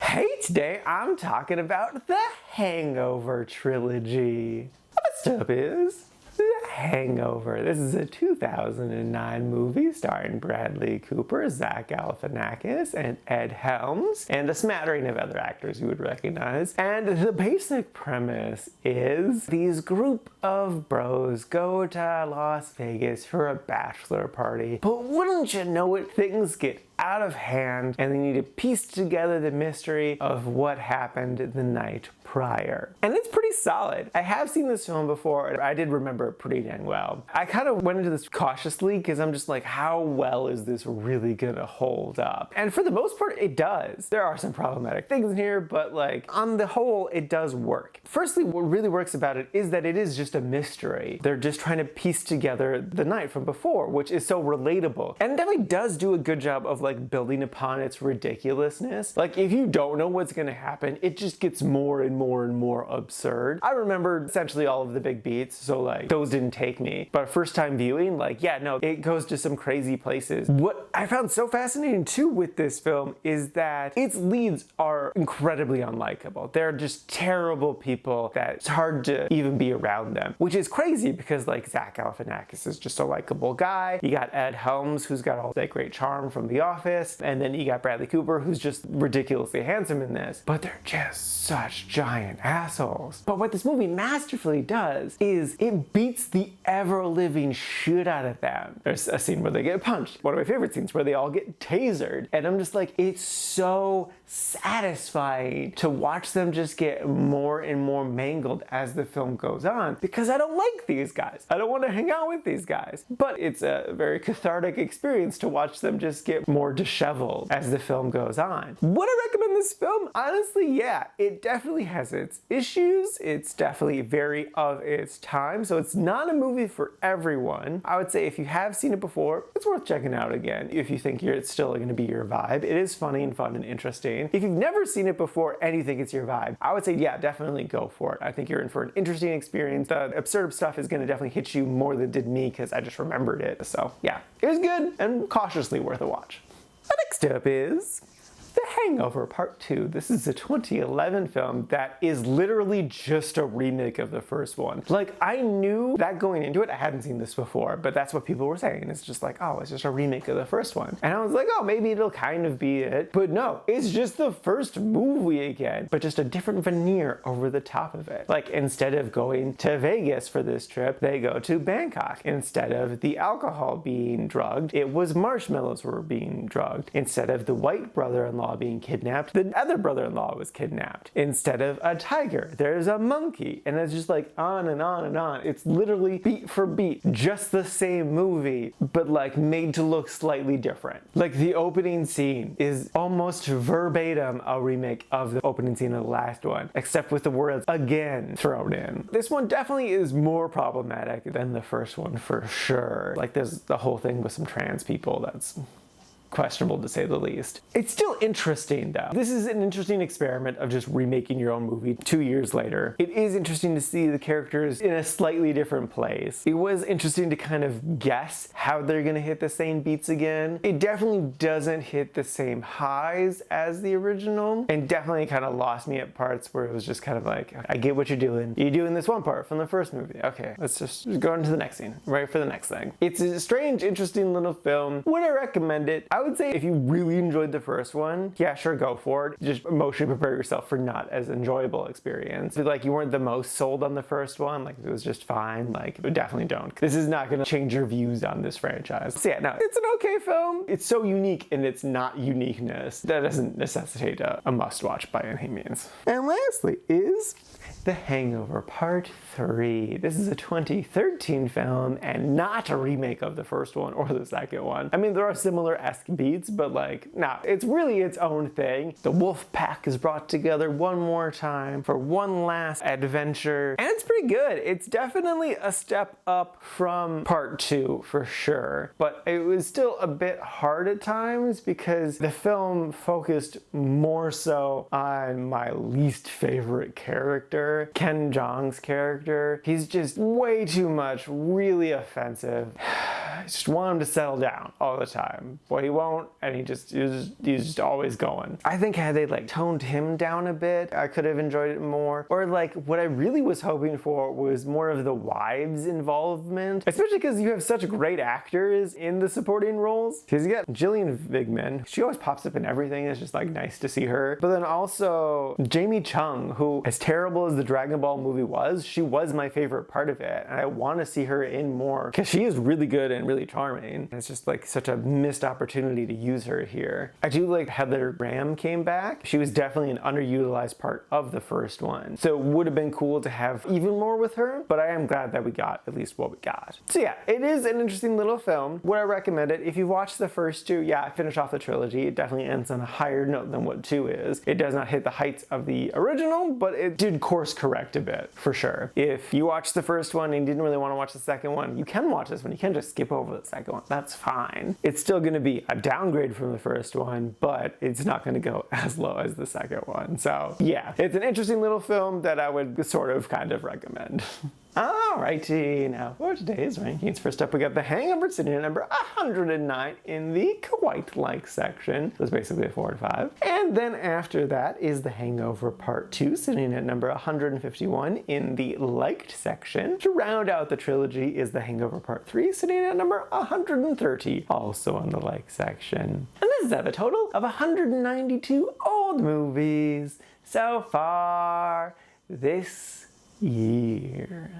Hey, today I'm talking about the Hangover Trilogy. First up is The Hangover. This is a 2009 movie starring Bradley Cooper, Zach Galifianakis, and Ed Helms, and a smattering of other actors you would recognize. And the basic premise is these group of bros go to Las Vegas for a bachelor party, but wouldn't you know it, things get out of hand and they need to piece together the mystery of what happened the night prior. And it's pretty solid. I have seen this film before and I did remember it pretty dang well. I kind of went into this cautiously because I'm just like, how well is this really gonna hold up? And for the most part, it does. There are some problematic things in here, but like on the whole, it does work. Firstly, what really works about it is that it is just a mystery. They're just trying to piece together the night from before, which is so relatable. And it definitely does do a good job of like building upon its ridiculousness. Like if you don't know what's gonna happen, it just gets more and more and more absurd. I remember essentially all of the big beats, so like those didn't take me. But first time viewing, like yeah, no, it goes to some crazy places. What I found so fascinating too with this film is that its leads are incredibly unlikable. They're just terrible people that it's hard to even be around them, which is crazy because like Zach Galifianakis is just a likable guy. You got Ed Helms, who's got all that great charm from The Office, and then you got Bradley Cooper, who's just ridiculously handsome in this, but they're just such giant assholes. But what this movie masterfully does is it beats the ever-living shit out of them. There's a scene where they get punched. One of my favorite scenes where they all get tasered, and I'm just like, it's so satisfying to watch them just get more and more mangled as the film goes on, because I don't like these guys. I don't want to hang out with these guys. But it's a very cathartic experience to watch them just get more disheveled as the film goes on. Would I recommend this film? Honestly, yeah. It definitely has its issues. It's definitely very of its time, so it's not a movie for everyone. I would say if you have seen it before, it's worth checking out again if you think it's still going to be your vibe. It is funny and fun and interesting. If you've never seen it before and you think it's your vibe, I would say yeah, definitely go for it. I think you're in for an interesting experience. The absurd stuff is going to definitely hit you more than it did me because I just remembered it. So yeah, it was good and cautiously worth a watch. Next up is The Hangover Part II. This is a 2011 film that is literally just a remake of the first one. Like, I knew that going into it. I hadn't seen this before, but that's what people were saying. It's just like, oh, it's just a remake of the first one. And I was like, oh, maybe it'll kind of be it. But no, it's just the first movie again, but just a different veneer over the top of it. Like, instead of going to Vegas for this trip, they go to Bangkok. Instead of the alcohol being drugged, it was marshmallows were being drugged. Instead of the white brother-in-law being kidnapped, the other brother-in-law was kidnapped. Instead of a tiger, there's a monkey. And it's just like on and on and on. It's literally beat for beat, just the same movie, but like made to look slightly different. Like the opening scene is almost verbatim a remake of the opening scene of the last one, except with the words again thrown in. This one definitely is more problematic than the first one for sure. Like there's the whole thing with some trans people that's questionable to say the least. It's still interesting though. This is an interesting experiment of just remaking your own movie 2 years later. It is interesting to see the characters in a slightly different place. It was interesting to kind of guess how they're gonna hit the same beats again. It definitely doesn't hit the same highs as the original, and definitely kind of lost me at parts where it was just kind of like, I get what you're doing. You're doing this one part from the first movie. Okay, let's just go into the next scene, right for the next thing. It's a strange, interesting little film. Would I recommend it? I would say if you really enjoyed the first one, yeah, sure, go for it. Just emotionally prepare yourself for not as enjoyable experience. If like you weren't the most sold on the first one, like it was just fine, like definitely don't. This is not gonna change your views on this franchise. So yeah, no, it's an okay film. It's so unique in its not uniqueness. That doesn't necessitate a must watch by any means. And lastly is The Hangover Part III. This is a 2013 film and not a remake of the first one or the second one. I mean, there are similar-esque beats, but like, nah, it's really its own thing. The wolf pack is brought together one more time for one last adventure, and it's pretty good. It's definitely a step up from Part 2 for sure, but it was still a bit hard at times because the film focused more so on my least favorite character character, Ken Jeong's character, he's just way too much, really offensive. I just want him to settle down all the time. Well, he won't, and he's just always going. I think had they like toned him down a bit, I could have enjoyed it more. Or like what I really was hoping for was more of the wives' involvement, especially because you have such great actors in the supporting roles. Because you got Gillian Vigman, she always pops up in everything. It's just like nice to see her. But then also Jamie Chung, who, as terrible as the Dragon Ball movie was, she was my favorite part of it, and I want to see her in more because she is really good and really charming. It's just like such a missed opportunity to use her here. I do like Heather Graham came back. She was definitely an underutilized part of the first one, so it would have been cool to have even more with her, but I am glad that we got at least what we got. So yeah, it is an interesting little film. Would I recommend it? If you watched the first two, yeah, finish off the trilogy. It definitely ends on a higher note than what 2 is. It does not hit the heights of the original, but it did course correct a bit, for sure. If you watched the first one and you didn't really want to watch the second one, you can watch this one. You can just skip over the second one. That's fine. It's still going to be a downgrade from the first one, but it's not going to go as low as the second one. So yeah, it's an interesting little film that I would sort of kind of recommend. Alrighty, now for today's rankings. First up, we got The Hangover sitting at number 109 in the quite like section. That's basically a 4 to 5. And then after that is The Hangover Part II sitting at number 151 in the liked section. To round out the trilogy is The Hangover Part III sitting at number 130, also in the like section. And this is at a total of 192 old movies so far this year.